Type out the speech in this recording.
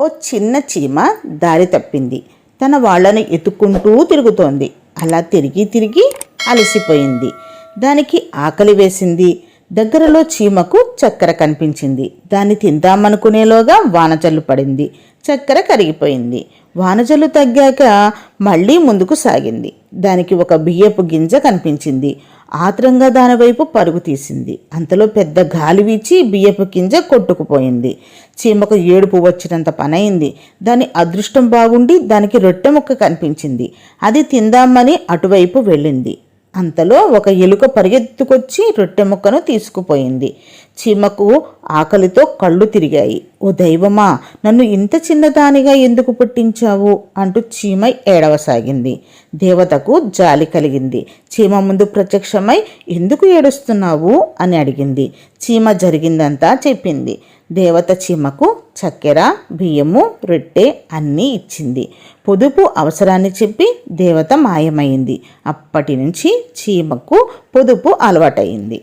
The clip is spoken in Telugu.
ఓ చిన్న చీమ దారి తప్పింది. తన వాళ్ళని ఎత్తుక్కుంటూ తిరుగుతోంది. అలా తిరిగి తిరిగి అలసిపోయింది. దానికి ఆకలి వేసింది. దగ్గరలో చీమకు చక్కెర కనిపించింది. దాన్ని తిందామనుకునేలోగా వానజల్లు పడింది. చక్కెర కరిగిపోయింది. వానజల్లు తగ్గాక మళ్ళీ ముందుకు సాగింది. దానికి ఒక బియ్యపు గింజ కనిపించింది. ఆత్రంగా దానివైపు పరుగు తీసింది. అంతలో పెద్ద గాలి వీచి బియ్యపు గింజ కొట్టుకుపోయింది. చీమకు ఏడుపు వచ్చినంత పనయింది. దాని అదృష్టం బాగుండి దానికి రొట్టె ముక్క కనిపించింది. అది తిందామని అటువైపు వెళ్ళింది. అంతలో ఒక ఎలుక పరిగెత్తుకొచ్చి రొట్టె ముక్కను తీసుకుపోయింది. చీమకు ఆకలితో కళ్ళు తిరిగాయి. ఓ దైవమా, నన్ను ఇంత చిన్నదానిగా ఎందుకు పుట్టించావు అంటూ చీమ ఏడవసాగింది. దేవతకు జాలి కలిగింది. చీమ ముందు ప్రత్యక్షమై ఎందుకు ఏడుస్తున్నావు అని అడిగింది. చీమ జరిగిందంతా చెప్పింది. దేవత చీమకు చక్కెర, బియ్యము, రొట్టె అన్నీ ఇచ్చింది. పొదుపు అవసరాన్ని చెప్పి దేవత మాయమైంది. అప్పటి నుంచి చీమకు పొదుపు అలవాటయింది.